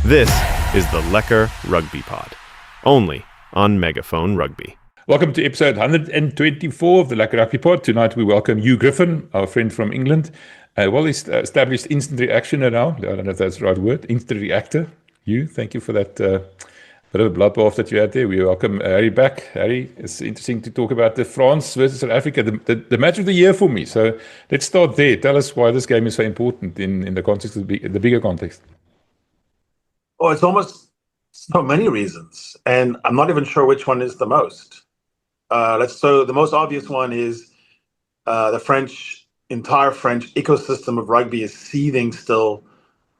This is the Lekker Rugby Pod, only on Megafoon Rugby. Welcome to episode 124 of the Lekker Rugby Pod. Tonight we welcome Huw Griffin, our friend from England. Well-established instant reactioner now. I don't know if that's the right word. Instant reactor. Huw, thank you for that bit of a bloodbath that you had there. We welcome Harry back. Harry, it's interesting to talk about the France versus South Africa, the match of the year for me. So let's start there. Tell us why this game is so important in the context of the bigger context. Oh, it's almost so many reasons, and I'm not even sure which one is the most. So the most obvious one is the entire French ecosystem of rugby is seething still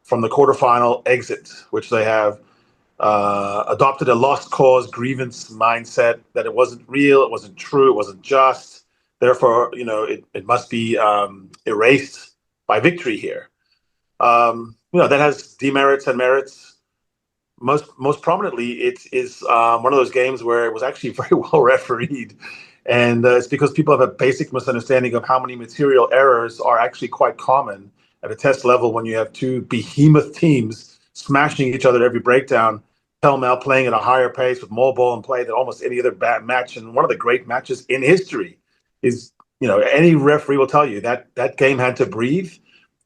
from the quarterfinal exit, which they have adopted a lost cause grievance mindset that it wasn't real, it wasn't true, it wasn't just. Therefore, it must be erased by victory here. That has demerits and merits. Most prominently, it is one of those games where it was actually very well refereed. And it's because people have a basic misunderstanding of how many material errors are actually quite common at a test level when you have two behemoth teams smashing each other at every breakdown, pell-mell playing at a higher pace with more ball in play than almost any other bad match. And one of the great matches in history is, any referee will tell you that game had to breathe.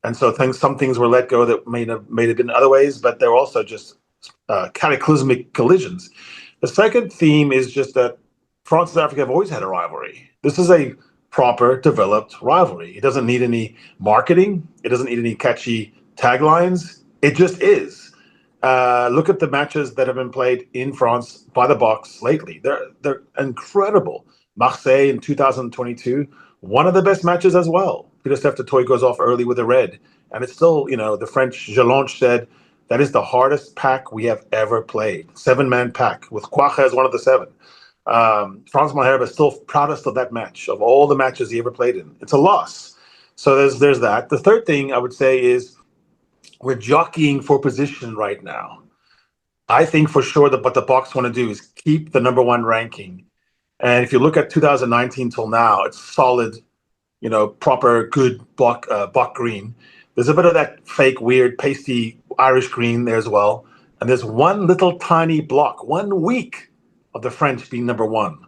And so some things were let go that may have been other ways, but they're also just cataclysmic collisions. The second theme is just that France and Africa have always had a rivalry. This is a proper, developed rivalry. It doesn't need any marketing. It doesn't need any catchy taglines. It just is. Look at the matches that have been played in France by the Boks lately. They're incredible. Marseille in 2022, one of the best matches as well. Pieter-Steph du Toit goes off early with a red. And it's still, the French Jelange said, that is the hardest pack we have ever played. 7-man pack with Kouacha as one of the 7. Frans Malherbe is still proudest of that match, of all the matches he ever played in. It's a loss. So there's that. The third thing I would say is we're jockeying for position right now. I think for sure that what the Boks want to do is keep the number 1 ranking. And if you look at 2019 till now, it's solid, proper, good Bok green. There's a bit of that fake, weird, pasty Irish green there as well. And there's one little tiny block, 1 week of the French being number 1.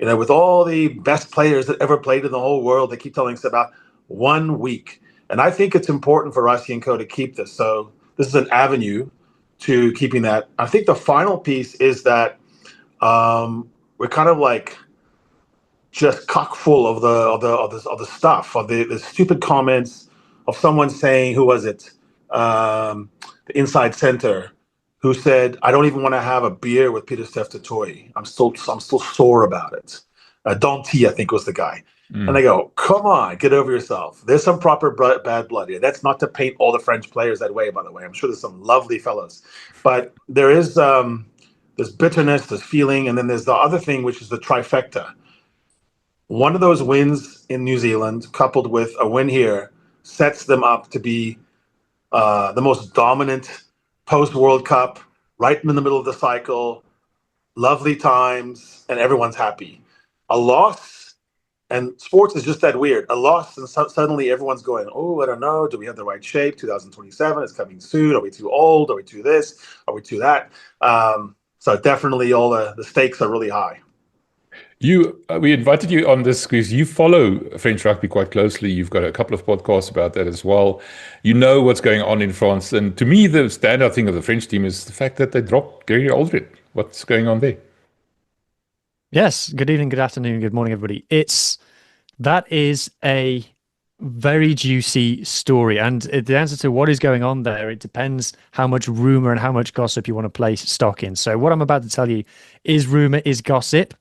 With all the best players that ever played in the whole world, they keep telling us about 1 week. And I think it's important for Rassi and Co. to keep this. So this is an avenue to keeping that. I think the final piece is that we're kind of like just cock full of the stuff, of the stupid comments, of someone saying, who was it? The inside center, who said, I don't even want to have a beer with Pieter-Steph du Toit. I'm still sore about it. Danty, I think, was the guy. And I go, come on, get over yourself. There's some proper bad blood here. That's not to paint all the French players that way, by the way. I'm sure there's some lovely fellows. But there is this bitterness, this feeling, and then there's the other thing, which is the trifecta. One of those wins in New Zealand, coupled with a win here, sets them up to be the most dominant post-World Cup, right in the middle of the cycle, lovely times, and everyone's happy. A loss, and sports is just that weird. A loss, and suddenly everyone's going, oh, I don't know, do we have the right shape? 2027 is coming soon. Are we too old? Are we too this? Are we too that? So definitely all the stakes are really high. We invited you on this because you follow French rugby quite closely. You've got a couple of podcasts about that as well. You know what's going on in France. And to me, the standout thing of the French team is the fact that they dropped Gregory Alldritt. What's going on there? Yes. Good evening, good afternoon, good morning, everybody. That is a very juicy story. And the answer to what is going on there, it depends how much rumor and how much gossip you want to place stock in. So what I'm about to tell you is rumor, is gossip.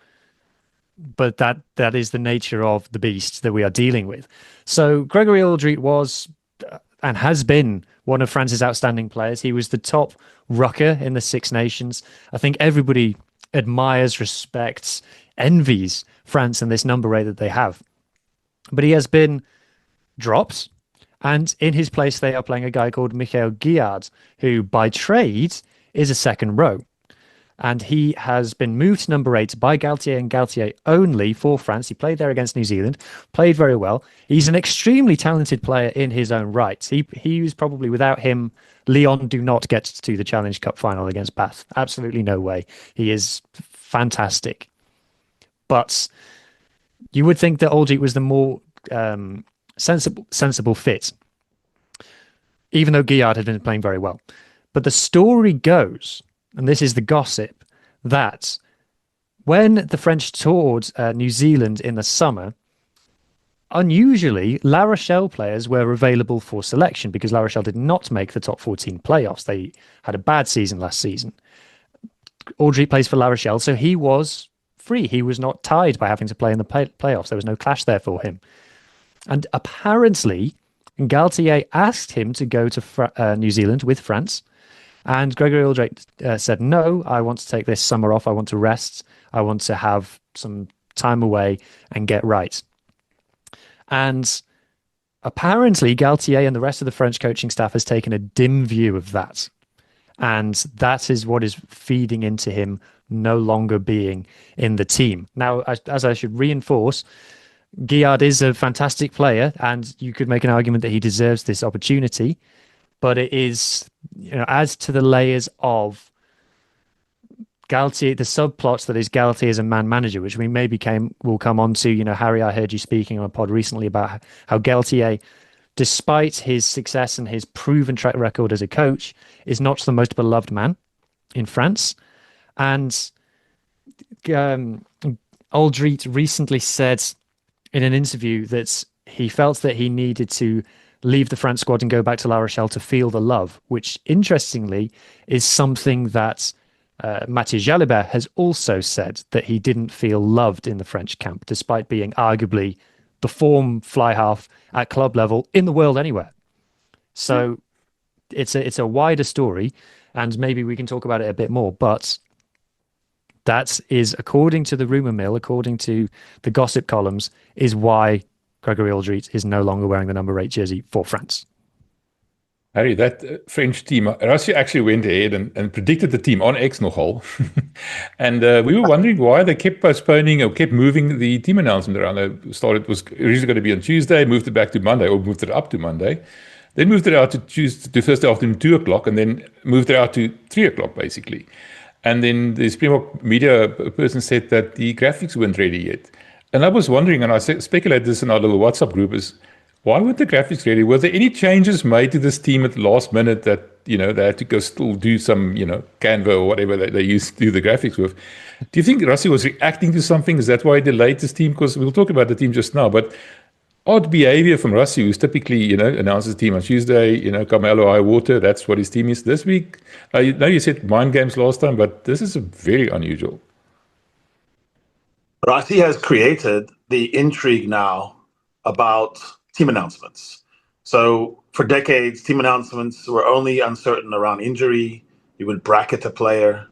But that is the nature of the beast that we are dealing with. So Gregory Alldritt was and has been one of France's outstanding players. He was the top rucker in the Six Nations. I think everybody admires, respects, envies France and this number 8 that they have. But he has been dropped, and in his place they are playing a guy called Michael Guillard, who by trade is a second row. and he has been moved to number 8 by Galthié and Galthié only for France. He played there against New Zealand, played very well. He's an extremely talented player in his own right. He was probably, without him, Lyon do not get to the Challenge Cup final against Bath. Absolutely no way. He is fantastic. But you would think that Alldritt was the more sensible fit, even though Guillard had been playing very well. But the story goes, and this is the gossip, that when the French toured New Zealand in the summer, unusually, La Rochelle players were available for selection because La Rochelle did not make the top 14 playoffs. They had a bad season last season. Alldritt plays for La Rochelle, so he was free. He was not tied by having to play in the playoffs. There was no clash there for him. And apparently, Galthié asked him to go to New Zealand with France. And Gregory Alldritt said, no, I want to take this summer off. I want to rest. I want to have some time away and get right. And apparently Galthié and the rest of the French coaching staff has taken a dim view of that. And that is what is feeding into him no longer being in the team. Now, as I should reinforce, Guillard is a fantastic player, and you could make an argument that he deserves this opportunity. But it is, adds to the layers of Galthié, the subplots that is Galthié as a man manager, which we maybe will come on to. Harry, I heard you speaking on a pod recently about how Galthié, despite his success and his proven track record as a coach, is not the most beloved man in France. And Alldritt recently said in an interview that he felt that he needed to leave the France squad and go back to La Rochelle to feel the love, which interestingly is something that Mathieu Jalibert has also said, that he didn't feel loved in the French camp, despite being arguably the form fly half at club level in the world anywhere. So it's a wider story, and maybe we can talk about it a bit more, but that is, according to the rumor mill, according to the gossip columns, is why Gregory Alldritt is no longer wearing the number 8 jersey for France. Harry, that French team, Russia actually went ahead and predicted the team on X nogal. And we were wondering why they kept postponing or kept moving the team announcement around. It was originally going to be on Tuesday, moved it back to Monday, or moved it up to Monday. Then moved it out to Thursday afternoon, 2 o'clock, and then moved it out to 3 o'clock, basically. And then the Springbok media person said that the graphics weren't ready yet. And I was wondering, and I speculated this in our little WhatsApp group, is why weren't the graphics ready? Were there any changes made to this team at the last minute that, they had to go still do some, Canva or whatever they used to do the graphics with? Do you think Rassie was reacting to something? Is that why he delayed this team? Because we'll talk about the team just now, but odd behavior from Rassie, who's typically, announces the team on Tuesday, Carmelo high water, that's what his team is. This week, I know you said mind games last time, but this is very unusual. Rassie has created the intrigue now about team announcements. So for decades, team announcements were only uncertain around injury. You would bracket a player.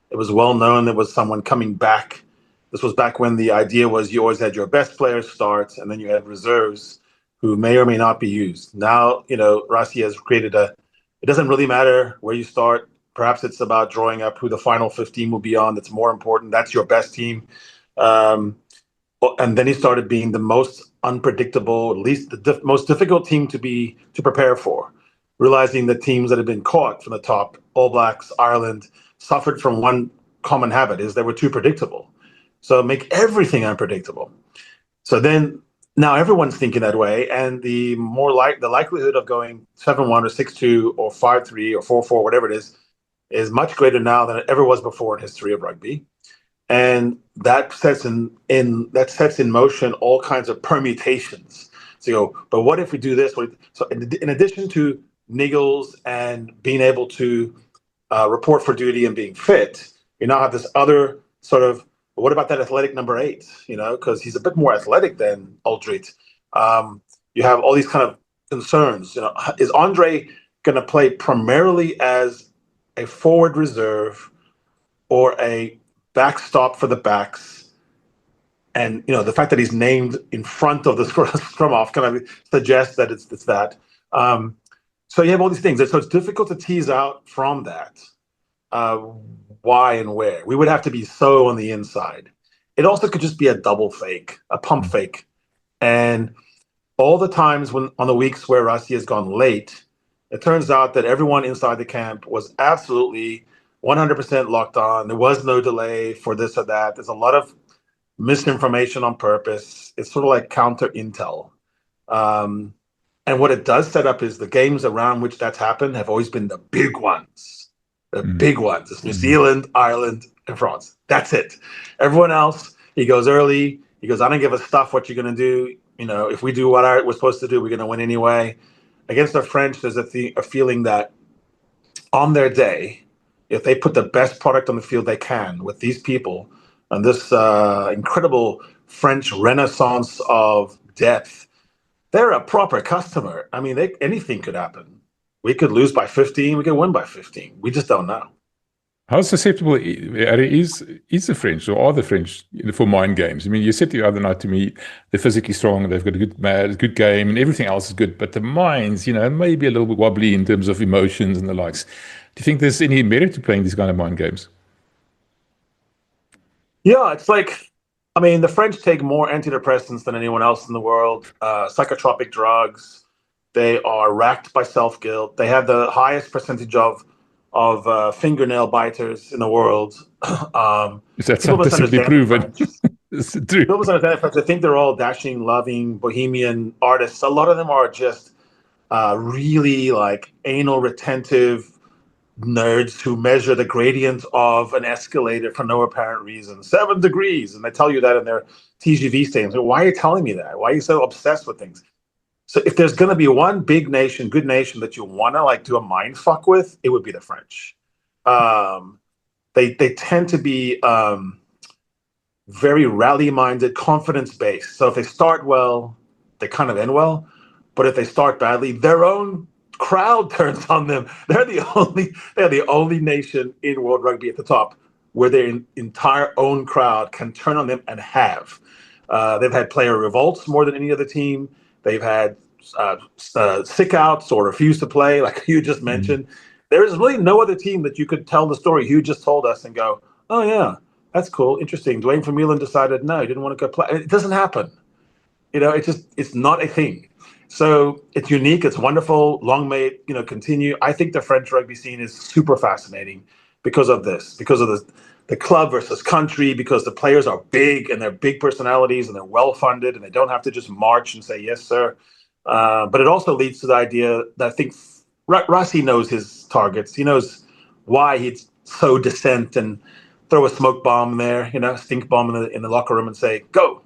It was well known there was someone coming back. This was back when the idea was you always had your best players start, and then you had reserves who may or may not be used. Now, Rassie has created it doesn't really matter where you start. Perhaps it's about drawing up who the final 15 will be on. That's more important. That's your best team. And then he started being the most unpredictable, at least the most difficult team to prepare for, realizing that teams that had been caught from the top, All Blacks, Ireland, suffered from one common habit, is they were too predictable. So make everything unpredictable. So then now everyone's thinking that way, and the likelihood of going 7-1 or 6-2 or 5-3 or 4-4, whatever it is much greater now than it ever was before in history of rugby. And that sets in motion all kinds of permutations. So but what if we do this? So in addition to niggles and being able to report for duty and being fit, you now have this other sort of, what about that athletic number 8? Because he's a bit more athletic than Alldritt. You have all these kind of concerns. Is Andre going to play primarily as a forward reserve or a backstop for the backs? And the fact that he's named in front of the scrum off kind of suggests that it's that. So you have all these things. So it's difficult to tease out from that why and where. We would have to be so on the inside. It also could just be a double fake, a pump fake. And all the times when on the weeks where Rassie has gone late, it turns out that everyone inside the camp was absolutely 100% locked on. There was no delay for this or that. There's a lot of misinformation on purpose. It's sort of like counter intel. And what it does set up is the games around which that's happened have always been the big ones. The big ones. It's New Zealand, Ireland, and France. That's it. Everyone else, he goes early. He goes, I don't give a stuff what you're going to do. You know, if we do what we're supposed to do, we're going to win anyway. Against the French, there's a feeling that on their day, if they put the best product on the field they can with these people and this incredible French renaissance of depth, they're a proper customer. I mean, anything could happen. We could lose by 15. We could win by 15. We just don't know. How susceptible is the French, or are the French, for mind games? I mean, you said the other night to me, they're physically strong, they've got a good game, and everything else is good, but the minds, maybe a little bit wobbly in terms of emotions and the likes. Do you think there's any merit to playing these kind of mind games? Yeah, it's like, I mean, the French take more antidepressants than anyone else in the world, psychotropic drugs. They are racked by self-guilt. They have the highest percentage of fingernail biters in the world. Is that scientifically proven? Is it true? People understand French. I think they're all dashing, loving, bohemian artists. A lot of them are just really like anal retentive nerds who measure the gradient of an escalator for no apparent reason. 7 degrees. And they tell you that in their TGV statements. Why are you telling me that? Why are you so obsessed with things? So if there's going to be one big nation, good nation that you want to like do a mind fuck with, it would be the French. They tend to be very rally-minded, confidence-based. So if they start well, they kind of end well. But if they start badly, their own crowd turns on them. They're the only nation in world rugby at the top where their entire own crowd can turn on them and have. They've had player revolts more than any other team. They've had sick outs or refuse to play, like you just mentioned. There is really no other team that you could tell the story Huw just told us and go, oh, yeah, that's cool, interesting. Dwayne from Milan decided, no, he didn't want to go play. It doesn't happen. It's not a thing. So it's unique. It's wonderful. Long may it, continue. I think the French rugby scene is super fascinating because of this, because of the club versus country, because the players are big and they're big personalities and they're well-funded and they don't have to just march and say, yes, sir. But it also leads to the idea that I think Rassie knows his targets. He knows why he'd sow dissent and throw a smoke bomb there, stink bomb in the locker room and say, go.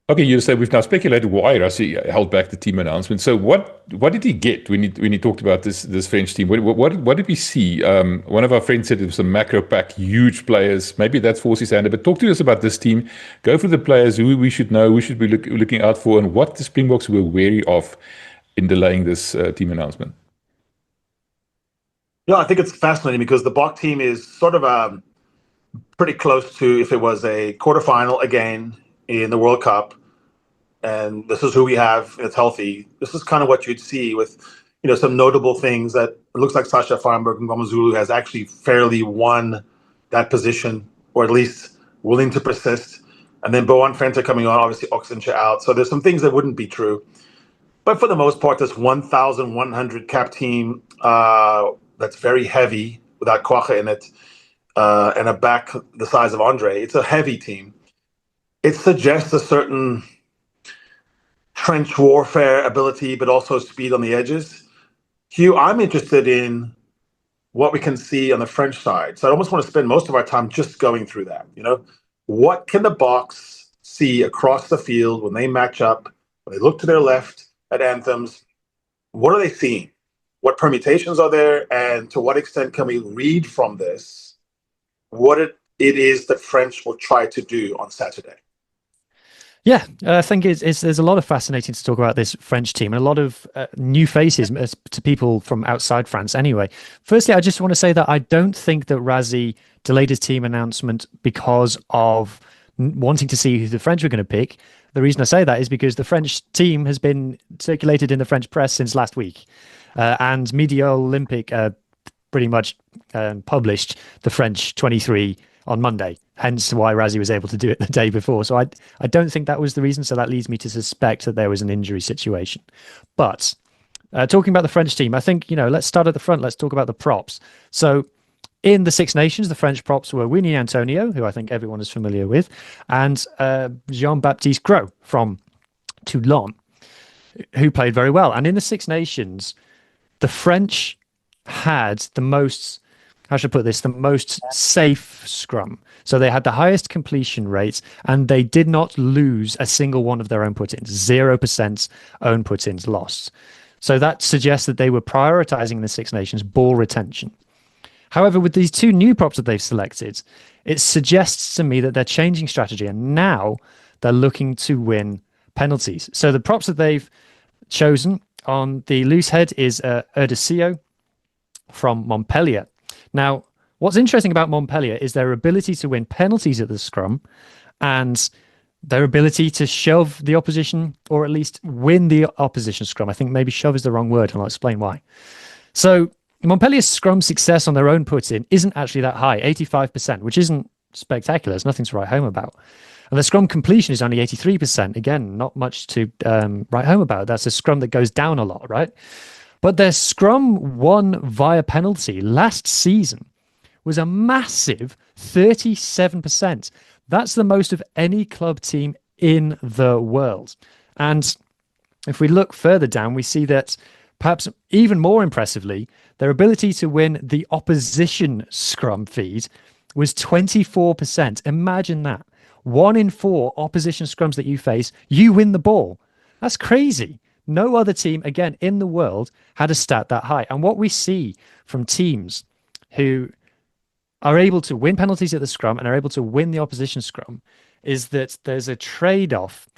Okay, you say we've now speculated why Rassie held back the team announcement. So what did he get when he talked about this French team? What did we see? One of our friends said it was a macro pack, huge players. Maybe that's forced his hand. But talk to us about this team. Go for the players who we should know, we should be looking out for, and what the Springboks were wary of in delaying this team announcement. Yeah, I think it's fascinating because the Bok team is sort of pretty close to if it was a quarterfinal again in the World Cup, and this is who we have, it's healthy. This is kind of what you'd see with, some notable things that it looks like Sasha Farnberg and Ngomazulu has actually fairly won that position, or at least willing to persist. And then Boan Fenter coming on, obviously Oxencha out. So there's some things that wouldn't be true. But for the most part, this 1,100 cap team that's very heavy without Kwacha in it, and a back the size of Andre, it's a heavy team. It suggests a certain trench warfare ability, but also speed on the edges. Huw, I'm interested in what we can see on the French side. So I almost want to spend most of our time just going through that. What can the Boks see across the field when they match up, when they look to their left at anthems? What are they seeing? What permutations are there? And to what extent can we read from this what it is that French will try to do on Saturday? Yeah, I think there's a lot of fascinating to talk about this French team and a lot of new faces to people from outside France anyway. Firstly, I just want to say that I don't think that Rassie delayed his team announcement because of wanting to see who the French were going to pick. The reason I say that is because the French team has been circulated in the French press since last week. And Media Olympic pretty much published the French 23 on Monday, hence why Rassie was able to do it the day before. So I don't think that was the reason. So that leads me to suspect that there was an injury situation. But talking about the French team, I think, let's start at the front. Let's talk about the props. So in the Six Nations, the French props were Winnie Antonio, who I think everyone is familiar with, and Jean-Baptiste Gros from Toulon, who played very well. And in the Six Nations, the French had the most, how should I put this, the most safe scrum. So they had the highest completion rates, and they did not lose a single one of their own put-ins. 0% own put-ins lost. So that suggests that they were prioritizing in the Six Nations ball retention. However, with these two new props that they've selected, it suggests to me that they're changing strategy, and now they're looking to win penalties. So the props that they've chosen on the loose head is Erdesio from Montpellier. Now, what's interesting about Montpellier is their ability to win penalties at the scrum and their ability to shove the opposition, or at least win the opposition scrum. I think maybe shove is the wrong word, and I'll explain why. So Montpellier's scrum success on their own put-in isn't actually that high, 85%, which isn't spectacular. There's nothing to write home about. And the scrum completion is only 83%. Again, not much to write home about. That's a scrum that goes down a lot, right? But their scrum won via penalty last season was a massive 37%. That's the most of any club team in the world. And if we look further down, we see that perhaps even more impressively, their ability to win the opposition scrum feed was 24%. Imagine that. 1 in 4 opposition scrums that you face, you win the ball. That's crazy. No other team, again, in the world had a stat that high. And what we see from teams who are able to win penalties at the scrum and are able to win the opposition scrum is that there's a trade-off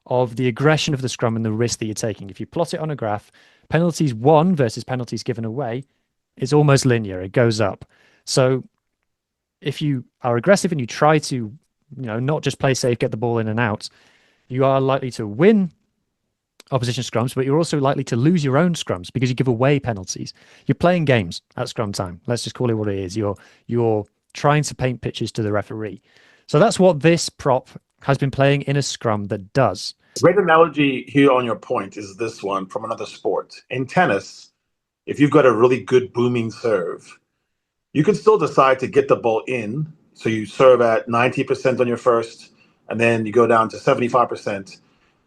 of the aggression of the scrum and the risk that you're taking. If you plot it on a graph, penalties won versus penalties given away is almost linear. It goes up. So if you are aggressive and you try to, not just play safe, get the ball in and out, you are likely to win opposition scrums, but you're also likely to lose your own scrums because you give away penalties. You're playing games at scrum time. Let's just call it what it is. You're trying to paint pictures to the referee. So that's what this prop has been playing in a scrum that does. Great analogy here on your point is this one from another sport. In tennis, if you've got a really good booming serve, you can still decide to get the ball in. So you serve at 90% on your first, and then you go down to 75%.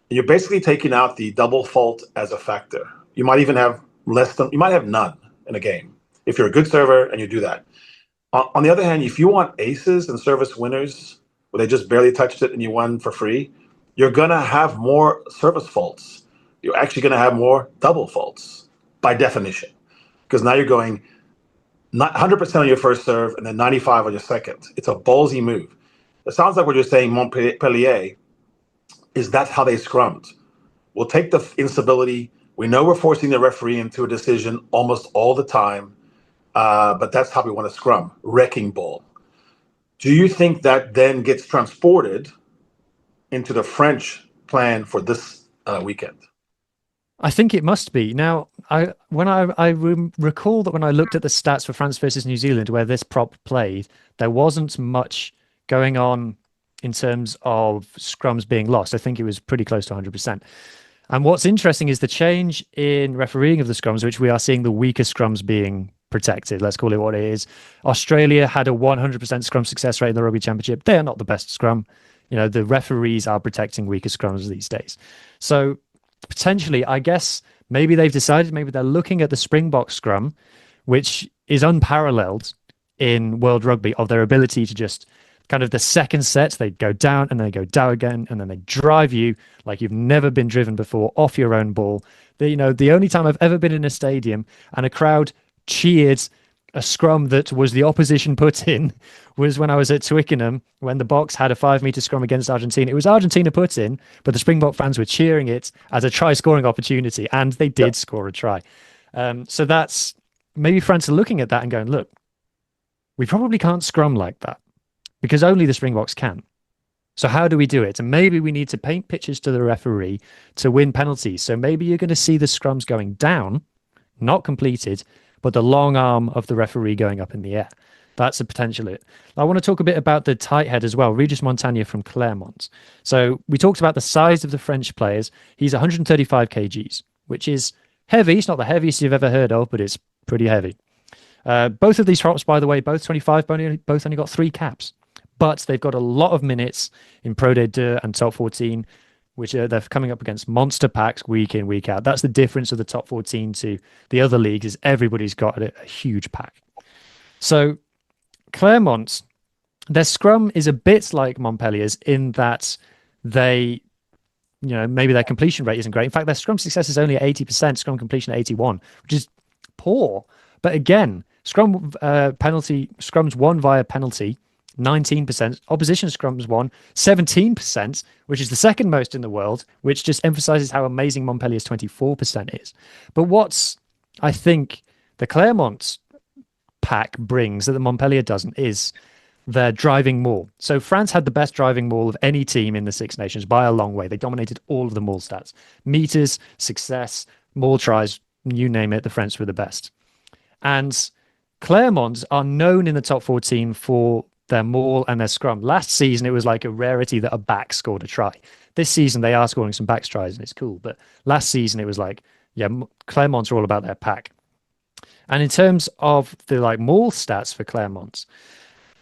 You're basically taking out the double fault as a factor. You might even have you might have none in a game if you're a good server and you do that. On the other hand, if you want aces and service winners where they just barely touched it and you won for free, you're going to have more service faults. You're actually going to have more double faults by definition, because now you're going not 100% on your first serve and then 95 on your second. It's a ballsy move. It sounds like what you're saying, Montpellier, is that's how they scrummed. We'll take the instability. We know we're forcing the referee into a decision almost all the time, but that's how we want to scrum, wrecking ball. Do you think that then gets transported into the French plan for this weekend? I think it must be. Now, I recall that when I looked at the stats for France versus New Zealand, where this prop played, there wasn't much going on in terms of scrums being lost. I think it was pretty close to 100%. And what's interesting is the change in refereeing of the scrums, which we are seeing the weaker scrums being protected. Let's call it what it is. Australia had a 100% scrum success rate in the Rugby Championship. They are not the best scrum. The referees are protecting weaker scrums these days. So potentially, I guess, maybe they've decided, maybe they're looking at the Springbok scrum, which is unparalleled in World Rugby, of their ability to just kind of the second set, they go down and then they go down again, and then they drive you like you've never been driven before off your own ball. The only time I've ever been in a stadium and a crowd cheered a scrum that was the opposition put in was when I was at Twickenham, when the Box had a 5-meter scrum against Argentina. It was Argentina put in, but the Springbok fans were cheering it as a try scoring opportunity, and they did score a try. So that's maybe France are looking at that and going, look, we probably can't scrum like that because only the Springboks can. So how do we do it? And maybe we need to paint pictures to the referee to win penalties. So maybe you're going to see the scrums going down, not completed, but the long arm of the referee going up in the air. That's a potential. I want to talk a bit about the tight head as well, Regis Montagnier from Clermont. So we talked about the size of the French players. He's 135 kgs, which is heavy. It's not the heaviest you've ever heard of, but it's pretty heavy. Both of these props, by the way, both 25, both only got 3 caps. But they've got a lot of minutes in Pro D2 and Top 14, which they're coming up against monster packs week in, week out. That's the difference of the Top 14 to the other leagues, is everybody's got a huge pack. So Clermont, their scrum is a bit like Montpellier's in that they, maybe their completion rate isn't great. In fact, their scrum success is only at 80%, scrum completion at 81, which is poor. But again, scrums won via penalty, 19%. Opposition scrums won 17%, which is the second most in the world, which just emphasizes how amazing Montpellier's 24% is. But what's, I think, the Clermont pack brings that the Montpellier doesn't is their driving maul. So France had the best driving maul of any team in the Six Nations by a long way. They dominated all of the maul stats. Meters, success, maul tries, you name it, the French were the best. And Clermont are known in the top 14 for their maul and their scrum. Last season, it was like a rarity that a back scored a try. This season, they are scoring some back tries, and it's cool. But last season, it was like, Clermont are all about their pack. And in terms of the maul stats for Clermont,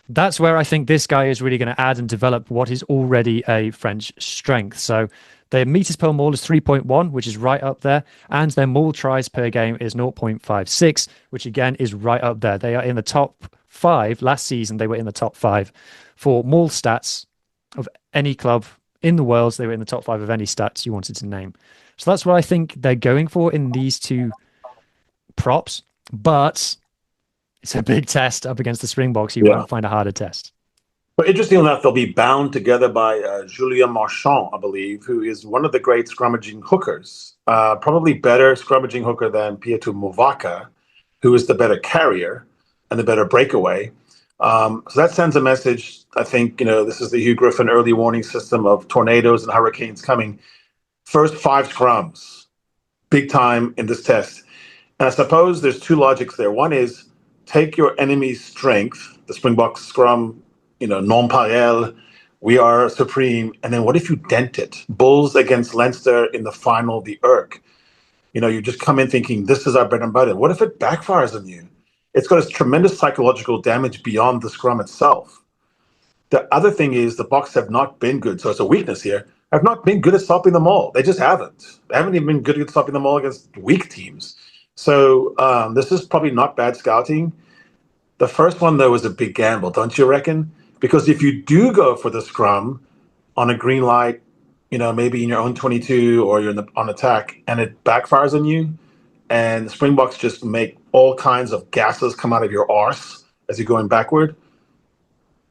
that's where I think this guy is really going to add and develop what is already a French strength. So their meters per maul is 3.1, which is right up there. And their maul tries per game is 0.56, which again is right up there. They are in the top 5. Last season, they were in the top 5 for maul stats of any club in the world. They were in the top 5 of any stats you wanted to name. So that's what I think they're going for in these two props. But it's a big test up against the Springboks. You won't find a harder test. But interestingly enough, they'll be bound together by Julien Marchand, I believe, who is one of the great scrummaging hookers. Probably better scrummaging hooker than Pietu Movaka, who is the better carrier and the better breakaway. So that sends a message. I think, this is the Huw Griffin early warning system of tornadoes and hurricanes coming. First 5 scrums, big time in this test. And I suppose there's 2 logics there. One is take your enemy's strength, the Springboks scrum, non-pareil, we are supreme. And then what if you dent it? Bulls against Leinster in the final, the Urk. You just come in thinking, this is our bread and butter. What if it backfires on you? It's got a tremendous psychological damage beyond the scrum itself. The other thing is the Boks have not been good. So it's a weakness here. Have not been good at stopping them all. They just haven't. They haven't even been good at stopping them all against weak teams. So this is probably not bad scouting. The first one, though, is a big gamble, don't you reckon? Because if you do go for the scrum on a green light, maybe in your own 22 or you're on attack, and it backfires on you, and the Springboks just make all kinds of gases come out of your arse as you're going backward,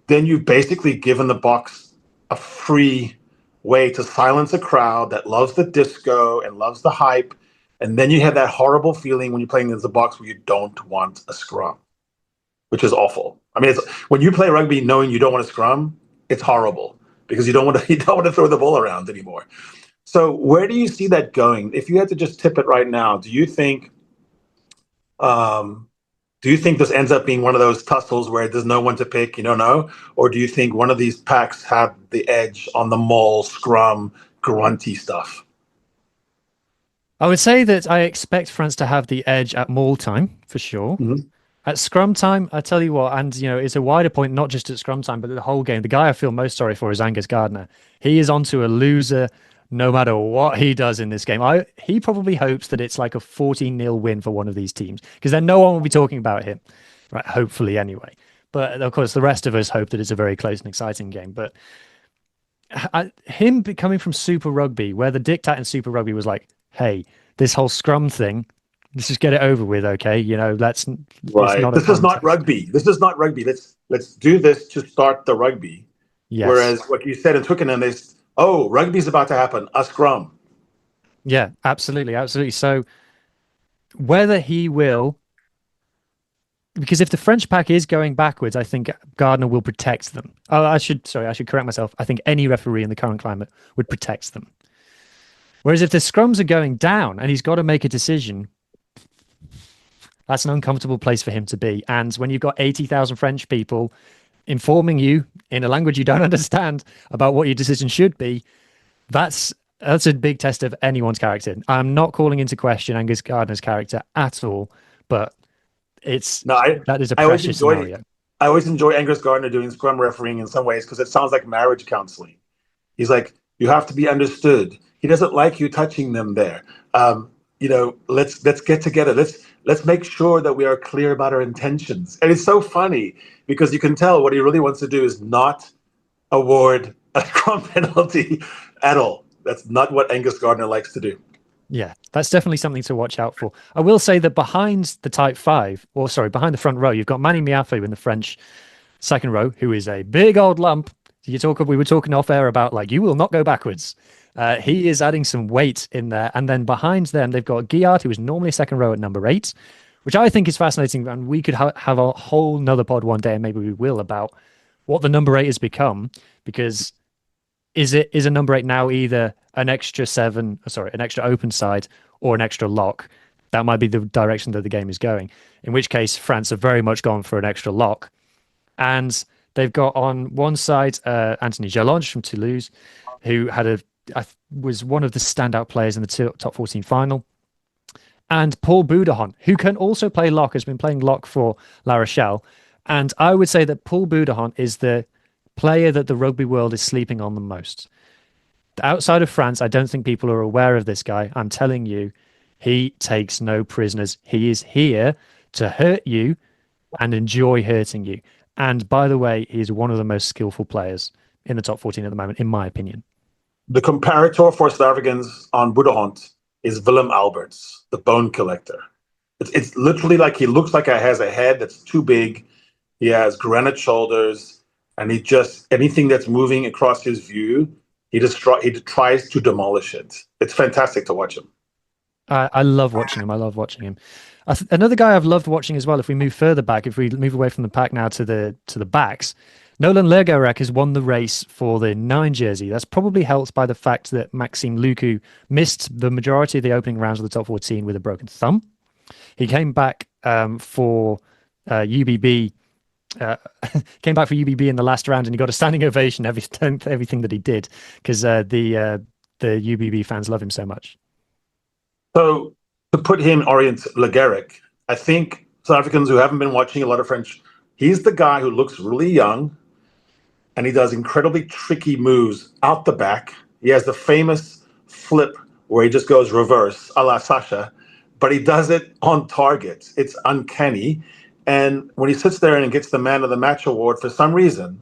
then you've basically given the Boks a free way to silence a crowd that loves the disco and loves the hype. And then you have that horrible feeling when you're playing against the Boks where you don't want a scrum, which is awful. I mean, when you play rugby knowing you don't want a scrum, it's horrible because you don't want to throw the ball around anymore. So where do you see that going? If you had to just tip it right now, do you think this ends up being one of those tussles where there's no one to pick, you don't know? Or do you think one of these packs have the edge on the maul, scrum, grunty stuff? I would say that I expect France to have the edge at maul time, for sure. Mm-hmm. At scrum time, I tell you what, and it's a wider point, not just at scrum time, but the whole game. The guy I feel most sorry for is Angus Gardner. He is onto a loser no matter what he does in this game. He probably hopes that it's like a 14-0 win for one of these teams, because then no one will be talking about him, right? Hopefully, anyway. But of course, the rest of us hope that it's a very close and exciting game. But him coming from Super Rugby, where the diktat in Super Rugby was like, hey, this whole scrum thing, let's just get it over with, okay? Let's right. This is not rugby. This is not rugby. Let's do this to start the rugby. Yes. Whereas what you said in Twickenham is, rugby's about to happen, a scrum. Yeah, absolutely, absolutely. So whether he will, because if the French pack is going backwards, I think Gardner will protect them. I should correct myself. I think any referee in the current climate would protect them. Whereas if the scrums are going down and he's got to make a decision, That's an uncomfortable place for him to be. And when you've got 80,000 French people informing you in a language you don't understand about what your decision should be, that's a big test of anyone's character. I'm not calling into question Angus Gardner's character at all, but that is a precious scenario. I always enjoy Angus Gardner doing scrum refereeing in some ways because it sounds like marriage counseling. He's like, you have to be understood. He doesn't like you touching them there. Let's get together. Let's make sure that we are clear about our intentions. And it's so funny because you can tell what he really wants to do is not award a scrum penalty at all. That's not what Angus Gardner likes to do. Yeah, that's definitely something to watch out for. I will say that behind the tight five, behind the front row, you've got Manny Miafu in the French second row, who is a big old lump. We were talking off air about, like, you will not go backwards. He is adding some weight in there. And then behind them, they've got Guillard, who is normally a second row at number 8, which I think is fascinating. And we could have a whole nother pod one day, and maybe we will, about what the number 8 has become. Because is a number 8 now either an extra open side or an extra lock? That might be the direction that the game is going. In which case, France have very much gone for an extra lock. And they've got on one side Anthony Jalonge from Toulouse, who was one of the standout players in the top 14 final. And Paul Boudehon, who can also play lock, has been playing lock for La Rochelle. And I would say that Paul Boudehon is the player that the rugby world is sleeping on the most. Outside of France, I don't think people are aware of this guy. I'm telling you, he takes no prisoners. He is here to hurt you and enjoy hurting you. And by the way, he's one of the most skillful players in the top 14 at the moment, in my opinion. The comparator for South Africans on Boudehon is Willem Alberts, the bone collector. It's literally like he looks like he has a head that's too big. He has granite shoulders, and anything that's moving across his view, he tries to demolish it. It's fantastic to watch him. I love watching him. Another guy I've loved watching as well, if we move further back, if we move away from the pack now to the backs, Nolan Lergarek has won the race for the 9 jersey. That's probably helped by the fact that Maxime Lucu missed the majority of the opening rounds of the top 14 with a broken thumb. He came back for UBB. Came back for UBB in the last round, and he got a standing ovation everything that he did, because the UBB fans love him so much. So to put him in Orient Lergarek, I think South Africans who haven't been watching a lot of French, he's the guy who looks really young, and he does incredibly tricky moves out the back. He has the famous flip where he just goes reverse, a la Sasha, but he does it on target. It's uncanny. And when he sits there and gets the Man of the Match award, for some reason,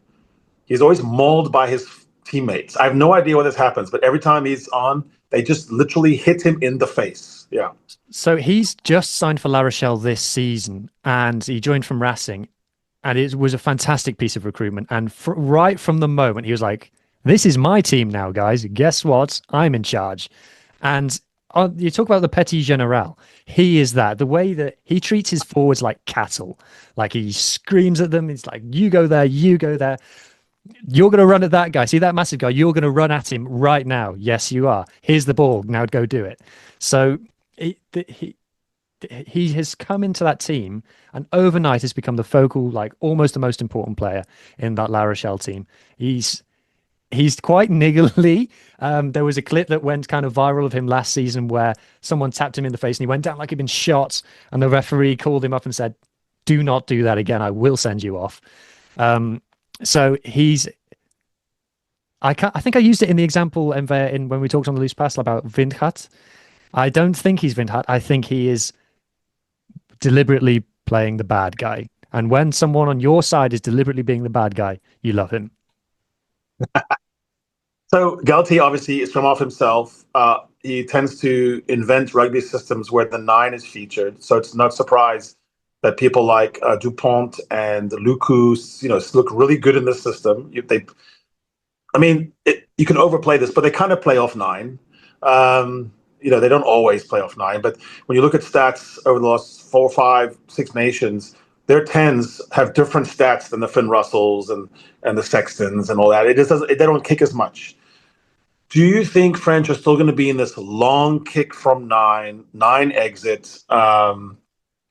he's always mauled by his teammates. I have no idea why this happens, but every time he's on, they just literally hit him in the face. Yeah. So he's just signed for La Rochelle this season, and he joined from Racing, and it was a fantastic piece of recruitment. And right from the moment, he was like, this is my team now, guys. Guess what? I'm in charge. And you talk about the petit general. He is that. The way that he treats his forwards like cattle. Like, he screams at them. It's like, you go there, you go there. You're going to run at that guy. See that massive guy? You're going to run at him right now. Yes, you are. Here's the ball. Now go do it. So he has come into that team, and overnight has become the focal, like almost the most important player in that La Rochelle team. He's quite niggly. There was a clip that went kind of viral of him last season where someone tapped him in the face and he went down like he'd been shot, and the referee called him up and said, do not do that again. I will send you off. So I think I used it in the example when we talked on the loose pass about Windgat. I don't think he's Windgat. I think he is deliberately playing the bad guy. And when someone on your side is deliberately being the bad guy, you love him. So Galthié obviously is from off himself. He tends to invent rugby systems where the 9 is featured. So it's not surprise that people like Dupont and Lucu, look really good in this system. You can overplay this, but they kind of play off 9. They don't always play off 9, but when you look at stats over the last 4, 5, 6 nations, their 10s have different stats than the Finn Russells and the Sextons and all that. They don't kick as much. Do you think French are still going to be in this long kick from 9 exits?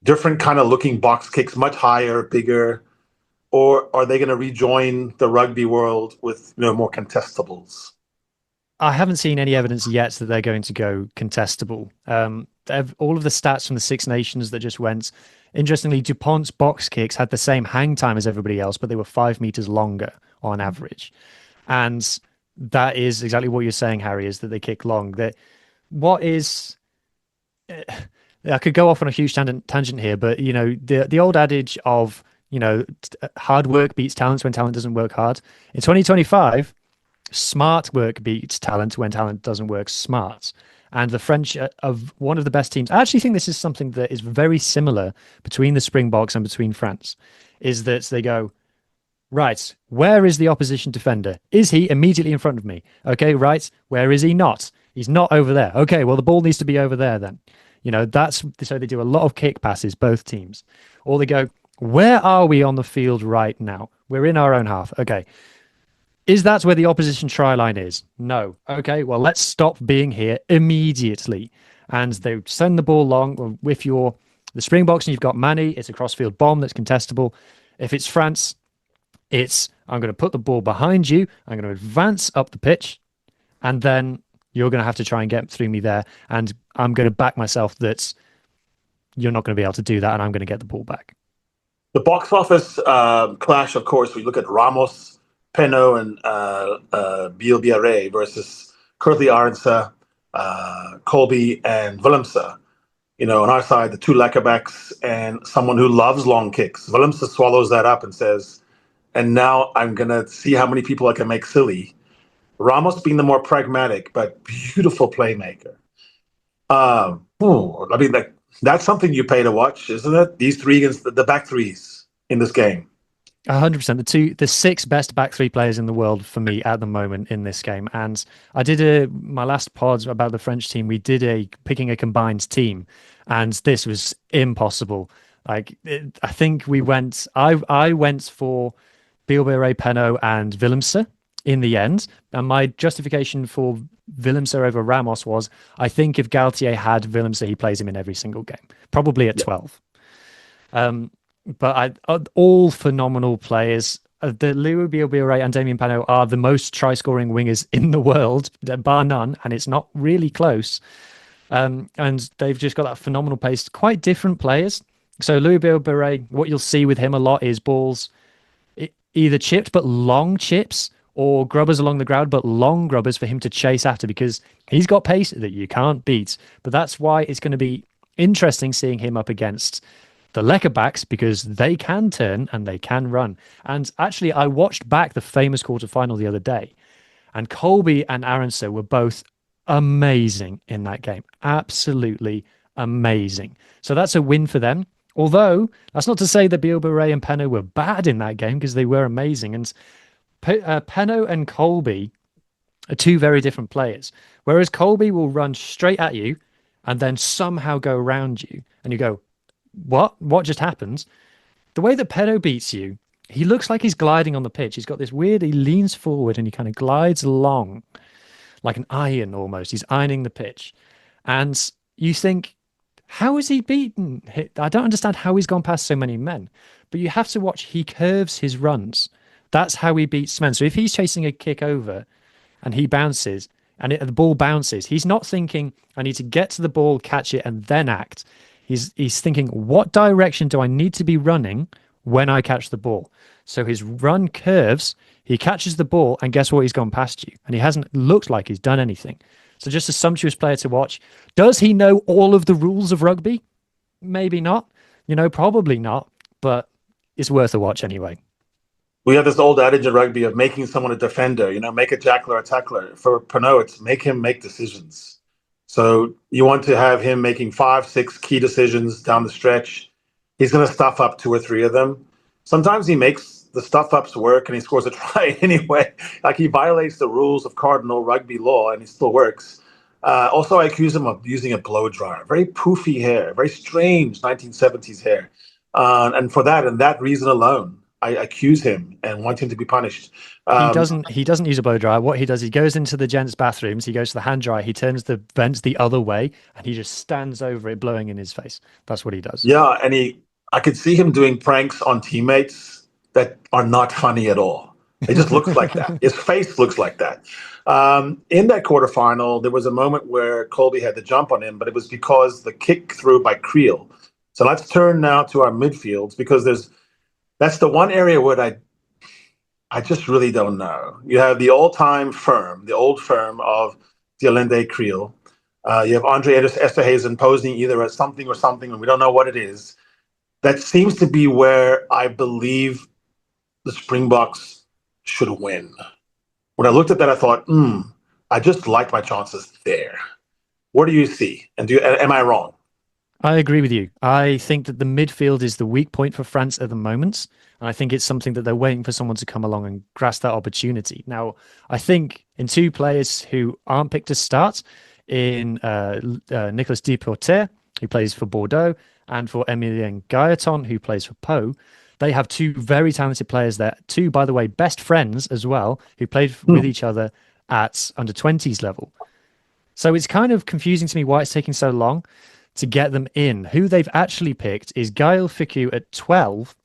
different kind of looking box kicks, much higher, bigger, or are they going to rejoin the rugby world with more contestables? I haven't seen any evidence yet that they're going to go contestable. All of the stats from the Six Nations that just went. Interestingly, DuPont's box kicks had the same hang time as everybody else, but they were 5 meters longer on average. And that is exactly what you're saying, Harry, is that they kick long. I could go off on a huge tangent here, but the old adage of hard work beats talent when talent doesn't work hard. In 2025, smart work beats talent when talent doesn't work smart. And the French are one of the best teams. I actually think this is something that is very similar between the Springboks and between France, is that they go, right, where is the opposition defender? Is he immediately in front of me? Okay, right, where is he not? He's not over there. Okay, well, the ball needs to be over there then. So they do a lot of kick passes, both teams. Or they go, where are we on the field right now? We're in our own half. Okay. Is that where the opposition try line is? No. Okay, well, let's stop being here immediately. And they send the ball long. If you're the Springboks and you've got Manny, it's a cross-field bomb that's contestable. If it's France, it's I'm going to put the ball behind you, I'm going to advance up the pitch, and then you're going to have to try and get through me there. And I'm going to back myself that you're not going to be able to do that, and I'm going to get the ball back. The box office clash, of course, we look at Ramos, Penno, and Bielbiare versus Kurtley Arendse, Colby, and Willemse. On our side, the two Lekkerbacks and someone who loves long kicks. Willemse swallows that up and says, and now I'm going to see how many people I can make silly. Ramos being the more pragmatic but beautiful playmaker. That's something you pay to watch, isn't it? These three against the back threes in this game. 100%. The six best back three players in the world for me at the moment in this game. And I did my last pod about the French team. We did picking a combined team, and this was impossible. I think we went. I went for Bielbiare, Penno, and Willemse in the end. And my justification for Willemse over Ramos was, I think if Galthié had Willemse, he plays him in every single game, probably at 12. But all phenomenal players. The Huw Griffin and Damien Penaud are the most try-scoring wingers in the world, bar none, and it's not really close. And they've just got that phenomenal pace. Quite different players. So Huw Griffin, what you'll see with him a lot is balls either chipped but long chips, or grubbers along the ground but long grubbers for him to chase after, because he's got pace that you can't beat. But that's why it's going to be interesting seeing him up against the Lekkerbacks, because they can turn and they can run. And actually, I watched back the famous quarterfinal the other day, and Colby and Arendse were both amazing in that game. Absolutely amazing. So that's a win for them. Although, that's not to say that Bielbiare and Penno were bad in that game, because they were amazing. And Penno and Colby are two very different players. Whereas Colby will run straight at you and then somehow go around you. And you go, what just happened? The way that Penno beats you, he looks like he's gliding on the pitch. He's got this weird, he leans forward and he kind of glides along like an iron almost. He's ironing the pitch. And you think, how is he beaten? I don't understand how he's gone past so many men. But you have to watch, he curves his runs. That's how he beats men. So if he's chasing a kick over and he bounces and the ball bounces, he's not thinking, I need to get to the ball, catch it, and then act. He's thinking, what direction do I need to be running when I catch the ball? So his run curves, he catches the ball, and guess what? He's gone past you. And he hasn't looked like he's done anything. So just a sumptuous player to watch. Does he know all of the rules of rugby? Maybe not. Probably not. But it's worth a watch anyway. We have this old adage in rugby of making someone a defender, make a jackler a tackler. For Penno, it's make him make decisions. So you want to have him making 5, 6 key decisions down the stretch. He's going to stuff up 2 or 3 of them. Sometimes he makes the stuff ups work and he scores a try anyway. Like he violates the rules of cardinal rugby law and he still works. Also, I accuse him of using a blow dryer. Very poofy hair, very strange 1970s hair. And for that reason alone, I accuse him and want him to be punished. He doesn't use a blow dryer. What he does, he goes into the gents' bathrooms, he goes to the hand dryer, he turns the vents the other way, and he just stands over it, blowing in his face. That's what he does. Yeah, and I could see him doing pranks on teammates that are not funny at all. It just looks like that. His face looks like that. In that quarterfinal, there was a moment where Colby had the jump on him, but it was because the kick through by Creel. So let's turn now to our midfields, because that's the one area where I just really don't know. You have the all-time firm, the old firm of de Allende Creel. You have Andre Esterhazen posing either as something or something, and we don't know what it is. That seems to be where I believe the Springboks should win. When I looked at that, I thought, I just like my chances there. What do you see? And am I wrong? I agree with you. I think that the midfield is the weak point for France at the moment. And I think it's something that they're waiting for someone to come along and grasp that opportunity. Now, I think in two players who aren't picked to start, in Nicolas Deporter, who plays for Bordeaux, and for Emilien Gailleton, who plays for Pau, they have two very talented players there. Two, by the way, best friends as well, who played with each other at under-20s level. So it's kind of confusing to me why it's taking so long to get them in. Who they've actually picked is Gaël Fickou at 12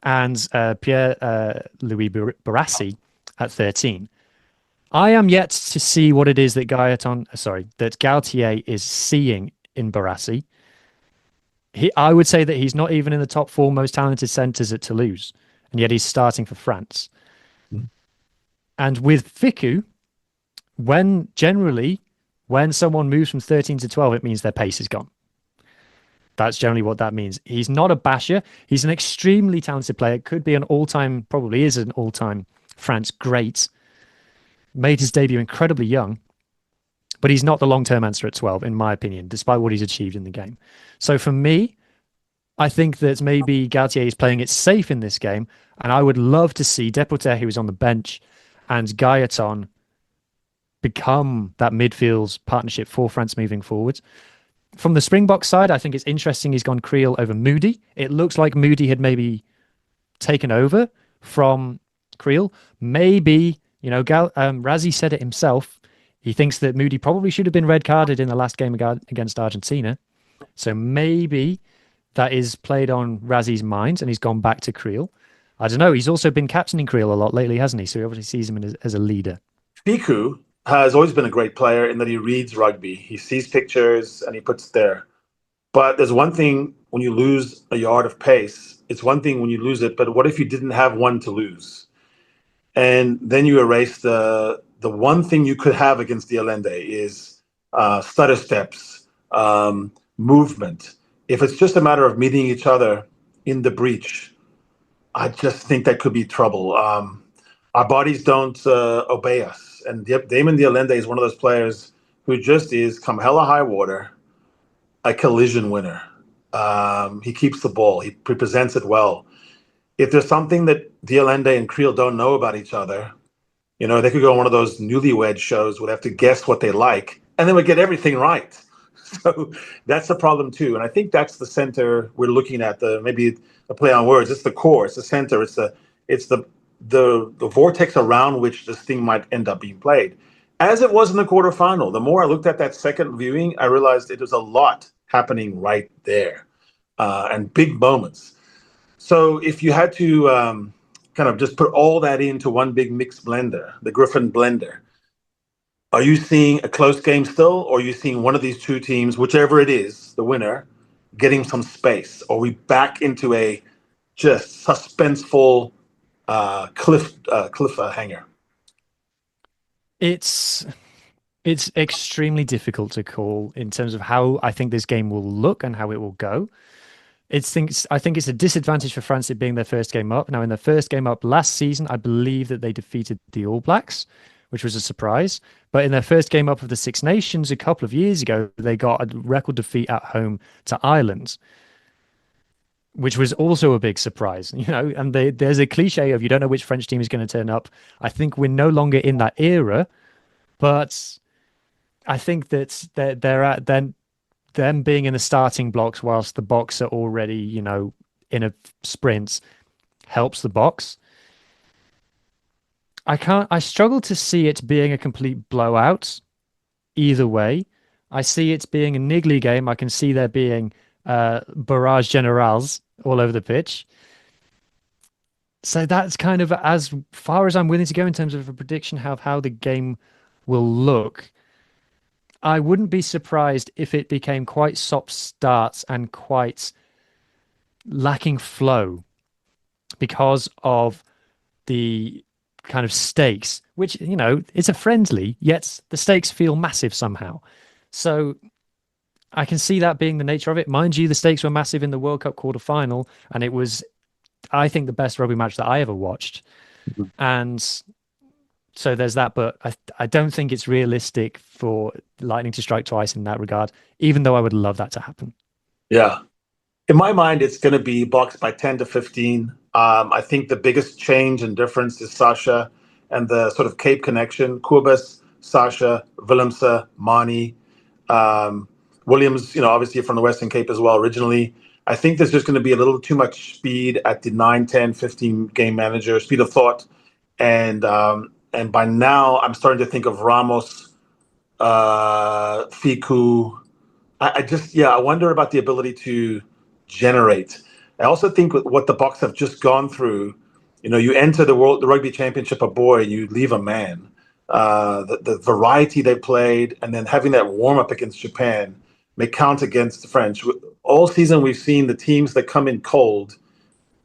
and Pierre-Louis Barassi at 13. I am yet to see what it is that Galthié is seeing in Barassi. I would say that he's not even in the top 4 most talented centres at Toulouse, and yet he's starting for France. And with Fickou, when someone moves from 13 to 12, it means their pace is gone. That's generally what that means. He's not a basher. He's an extremely talented player. Could be probably is an all-time France great. Made his debut incredibly young, but he's not the long-term answer at 12, in my opinion, despite what he's achieved in the game. So for me, I think that maybe Galthié is playing it safe in this game, and I would love to see Deporter, who is on the bench, and Gailleton become that midfield partnership for France moving forward. From the Springboks side, I think it's interesting he's gone Creel over Moody. It looks like Moody had maybe taken over from Creel. Maybe, Razzie said it himself. He thinks that Moody probably should have been red carded in the last game against Argentina. So maybe that is played on Razzie's mind and he's gone back to Creel. I don't know. He's also been captaining Creel a lot lately, hasn't he? So he obviously sees him as a leader. Fickou has always been a great player in that he reads rugby. He sees pictures and he puts it there. But there's one thing when you lose a yard of pace. It's one thing when you lose it, but what if you didn't have one to lose? And then you erase the one thing you could have against the Allende is stutter steps, movement. If it's just a matter of meeting each other in the breach, I just think that could be trouble. Our bodies don't obey us. And Damon de Allende is one of those players who just is, come hell or high water, a collision winner. He keeps the ball. He presents it well. If there's something that de Allende and Creel don't know about each other, they could go on one of those newlywed shows where they have to guess what they like, and then we get everything right. So that's the problem too. And I think that's the center we're looking at, maybe a play on words. It's the core, it's the center, it's the vortex around which this thing might end up being played. As it was in the quarterfinal, the more I looked at that second viewing, I realized it was a lot happening right there, and big moments. So if you had to kind of just put all that into one big mixed blender, the Griffin blender, are you seeing a close game still, or are you seeing one of these two teams, whichever it is, the winner, getting some space? Or are we back into a just suspenseful cliffhanger? It's extremely difficult to call in terms of how I think this game will look and how it will go. I think it's a disadvantage for France, it being their first game up. Now, in their first game up last season, I believe that they defeated the All Blacks, which was a surprise. But in their first game up of the Six Nations a couple of years ago, they got a record defeat at home to Ireland, which was also a big surprise. And there's a cliche of you don't know which French team is going to turn up. I think we're no longer in that era, but I think that they're at them being in the starting blocks whilst the Boks are already, in a sprint, helps the Boks. I struggle to see it being a complete blowout either way. I see it being a niggly game. I can see there being barrage generals all over the pitch. So that's kind of as far as I'm willing to go in terms of a prediction of how the game will look. I wouldn't be surprised if it became quite soft starts and quite lacking flow because of the kind of stakes, which, it's a friendly, yet the stakes feel massive somehow. So I can see that being the nature of it. Mind you, the stakes were massive in the World Cup quarterfinal, and it was, I think, the best rugby match that I ever watched. Mm-hmm. And so there's that, but I don't think it's realistic for lightning to strike twice in that regard, even though I would love that to happen. Yeah. In my mind, it's going to be Boks by 10 to 15. I think the biggest change and difference is Sasha and the sort of Cape connection. Kobus, Sasha, Willemse, Mani, Williams, obviously from the Western Cape as well originally. I think there's just going to be a little too much speed at the 9, 10, 15 game manager, speed of thought. And by now, I'm starting to think of Ramos, Fiku. I wonder about the ability to generate. I also think what the Boks have just gone through, you enter the Rugby Championship a boy, you leave a man. The variety they played, and then having that warm-up against Japan may count against the French. All season, we've seen the teams that come in cold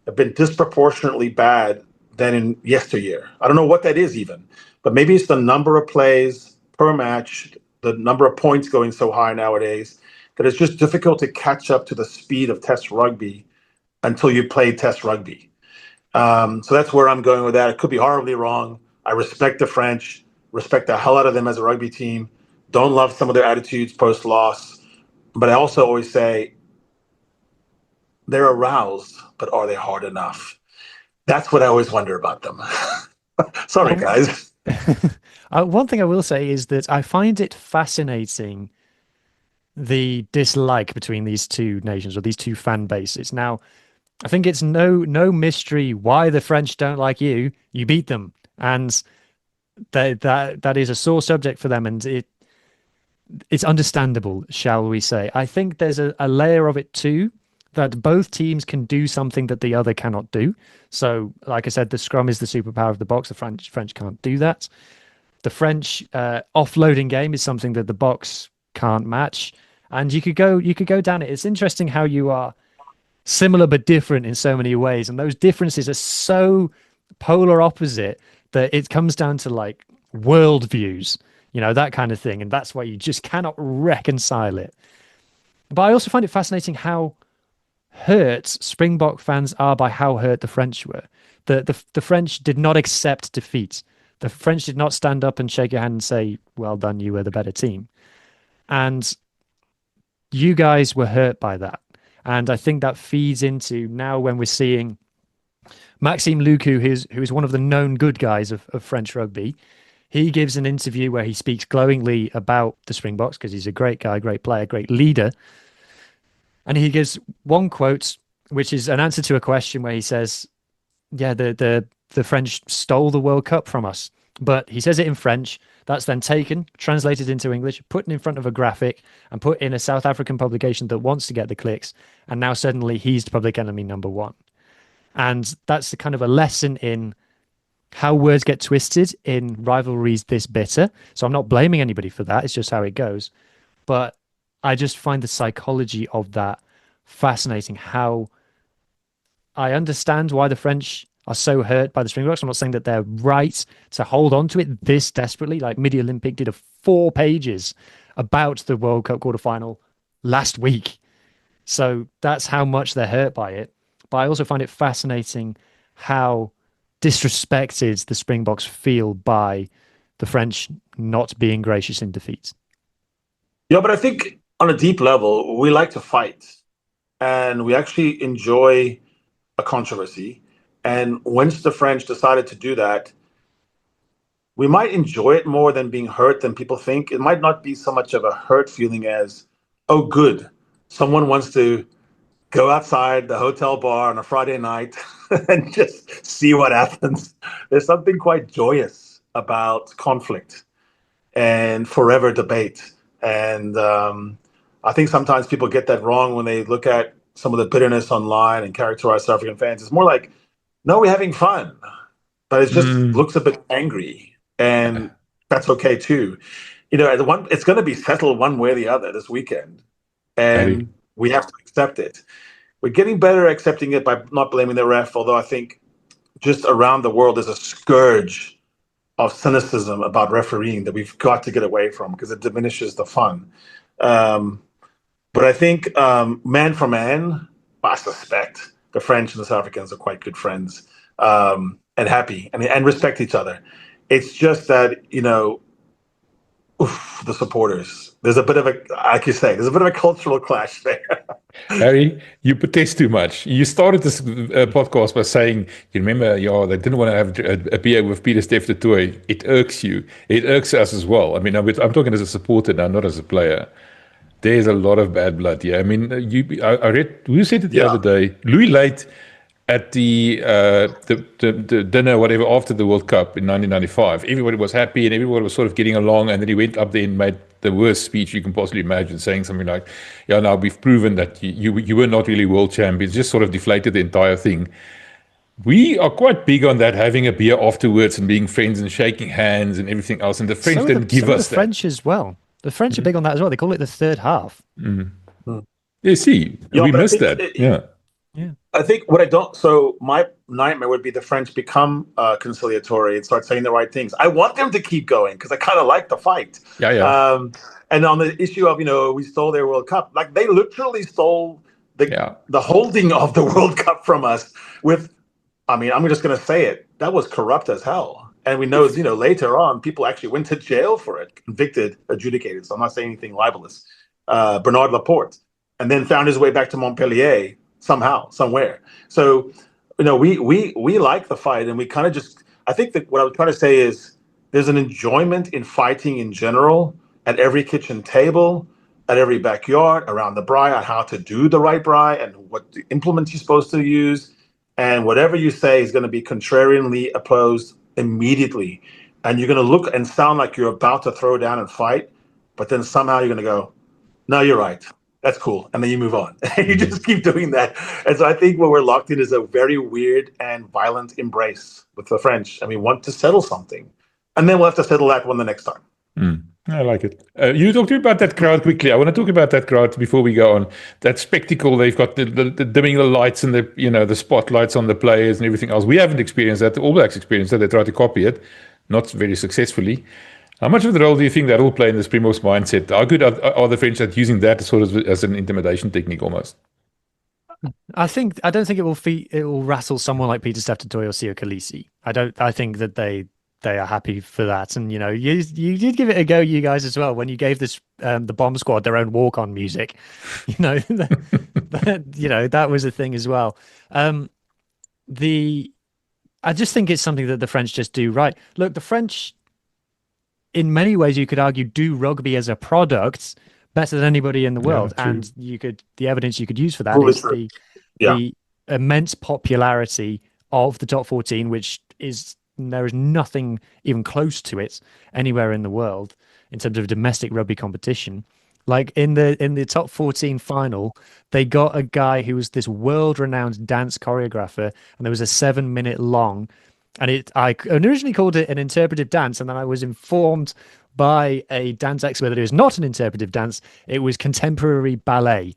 have been disproportionately bad than in yesteryear. I don't know what that is even, but maybe it's the number of plays per match, the number of points going so high nowadays, that it's just difficult to catch up to the speed of Test rugby until you play Test rugby. So that's where I'm going with that. It could be horribly wrong. I respect the French, respect the hell out of them as a rugby team. Don't love some of their attitudes post-loss. But I also always say they're aroused, but are they hard enough? That's what I always wonder about them. Sorry, guys. One thing I will say is that I find it fascinating, the dislike between these two nations or these two fan bases. Now, I think it's no mystery why the French don't like you. You beat them, and that is a sore subject for them, and it's understandable, shall we say. I think there's a layer of it too, that both teams can do something that the other cannot do. So, like I said, the scrum is the superpower of the Boks. The French can't do that. The French offloading game is something that the Boks can't match. And you could go down it. It's interesting how you are similar but different in so many ways, and those differences are so polar opposite that it comes down to like worldviews, that kind of thing, and that's why you just cannot reconcile it. But I also find it fascinating how hurt Springbok fans are by how hurt the French were. The French did not accept defeat. The French did not stand up and shake your hand and say, well done, you were the better team. And you guys were hurt by that. And I think that feeds into now when we're seeing Maxime Lucu, who is one of the known good guys of French rugby. He gives an interview where he speaks glowingly about the Springboks because he's a great guy, great player, great leader. And he gives one quote, which is an answer to a question where he says, yeah, the French stole the World Cup from us. But he says it in French. That's then taken, translated into English, put in front of a graphic, and put in a South African publication that wants to get the clicks. And now suddenly he's the public enemy number one. And that's the kind of a lesson in how words get twisted in rivalries this bitter. So I'm not blaming anybody for that. It's just how it goes. But I just find the psychology of that fascinating. How I understand why the French are so hurt by the Springboks. I'm not saying that they're right to hold on to it this desperately. Like Midi Olympic did 4 pages about the World Cup quarterfinal last week. So that's how much they're hurt by it. But I also find it fascinating how disrespected the Springboks feel by the French not being gracious in defeat. Yeah, but I think on a deep level, we like to fight. And we actually enjoy a controversy. And once the French decided to do that, we might enjoy it more than being hurt than people think. It might not be so much of a hurt feeling as, oh, good, someone wants to go outside the hotel bar on a Friday night and just see what happens. There's something quite joyous about conflict and forever debate. And I think sometimes people get that wrong when they look at some of the bitterness online and characterize South African fans. It's more like, no, we're having fun, but it just looks a bit angry, and that's okay too. It's going to be settled one way or the other this weekend, and we have to accept it. We're getting better at accepting it by not blaming the ref, although I think just around the world there's a scourge of cynicism about refereeing that we've got to get away from because it diminishes the fun. But I think man for man, I suspect the French and the South Africans are quite good friends and happy and respect each other. It's just that, the supporters. There's a bit of like you say, there's a bit of a cultural clash there. Harry, you protest too much. You started this podcast by saying, you remember, they didn't want to have a beer with Peter Steph du Toit. It irks you. It irks us as well. I mean, I'm talking as a supporter now, not as a player. There's a lot of bad blood here. I mean, I read, who said it the other day? Louis Late at the dinner, whatever, after the World Cup in 1995. Everybody was happy and everybody was sort of getting along. And then he went up there and made the worst speech you can possibly imagine, saying something like, now we've proven that you were not really world champions, just sort of deflated the entire thing. We are quite big on that, having a beer afterwards and being friends and shaking hands and everything else. And the French didn't give us that. The French as well. The French are big on that as well. They call it the third half. Yeah, see, we missed that. Yeah. I think so my nightmare would be the French become conciliatory and start saying the right things. I want them to keep going because I kind of like the fight. And on the issue of, we stole their World Cup, like they literally stole the holding of the World Cup from us I'm just going to say it. That was corrupt as hell. And we know, later on, people actually went to jail for it, convicted, adjudicated. So I'm not saying anything libelous. Bernard Laporte, and then found his way back to Montpellier somehow, somewhere. So, we like the fight, and we kind of I think that what I was trying to say is there's an enjoyment in fighting in general at every kitchen table, at every backyard, around the braai, on how to do the right braai and what the implements you're supposed to use. And whatever you say is going to be contrarianly opposed immediately. And you're going to look and sound like you're about to throw down and fight, but then somehow you're going to go, no, you're right. That's cool. And then you move on. You just keep doing that. And so I think what we're locked in is a very weird and violent embrace with the French. And we want to settle something. And then we'll have to settle that one the next time. I like it. You talked to me about that crowd quickly. I want to talk about that crowd before we go on. That spectacle, they've got the dimming the lights and the spotlights on the players and everything else. We haven't experienced that. The All Blacks experienced that. They tried to copy it, not very successfully. How much of the role do you think that will play in the Springboks mindset? How good are the French at using that sort of as an intimidation technique almost? I don't think it will rattle someone like Peter Steph du Toit or Sio Kolisi. I think that they are happy for that. And, you did give it a go, you guys, as well, when you gave this the bomb squad their own walk-on music. That was a thing as well. I just think it's something that the French just do right. Look, the French, in many ways, you could argue, do rugby as a product better than anybody in the world. And the evidence you could use for that is the immense popularity of the top 14, which is, there is nothing even close to it anywhere in the world in terms of domestic rugby competition. Like in the top 14 final, they got a guy who was this world-renowned dance choreographer, and there was a 7-minute long, and I originally called it an interpretive dance, and then I was informed by a dance expert that it was not an interpretive dance, it was contemporary ballet.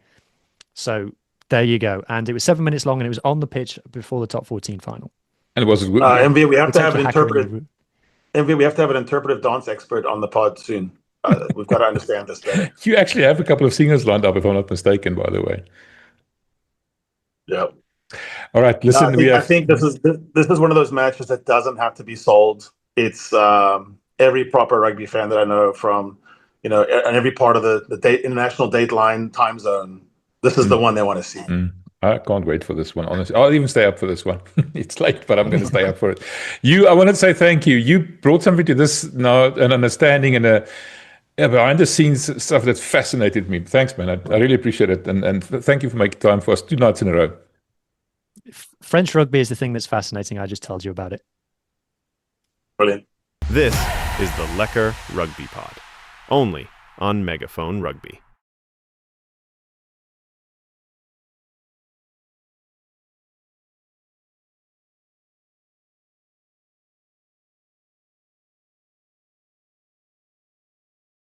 So there you go. And it was 7 minutes long, and it was on the pitch before the top 14 final. And it was MV, we have to have an interpretive. MV, we have to have an interpretive dance expert on the pod soon. We've got to understand this better. You actually have a couple of singers lined up, if I'm not mistaken, by the way. Yeah. All right. Listen, I think this is one of those matches that doesn't have to be sold. It's every proper rugby fan that I know from, in every part of the international dateline time zone. This is the one they want to see. I can't wait for this one, honestly. I'll even stay up for this one. It's late, but I'm going to stay up for it. I want to say thank you. You brought something to this now, an understanding and behind the scenes stuff that fascinated me. Thanks, man. I really appreciate it. And thank you for making time for us 2 nights in a row. French rugby is the thing that's fascinating. I just told you about it. Brilliant. This is the Lekker Rugby Pod, only on Megaphone Rugby.